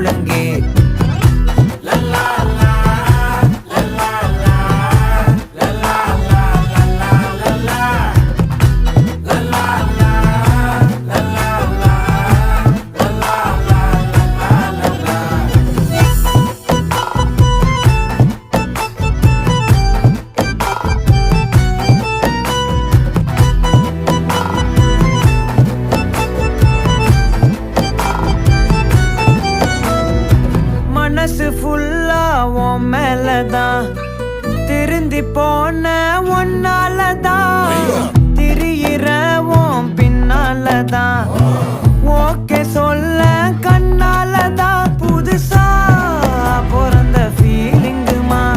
ஒழுங்கே மனசு ஃபுல்லா உன் மேலதான் திருந்தி போன ஒன்னாலதான் திரியிற உன் பின்னாலதான் ஓகே சொல்ல கண்ணாலதான்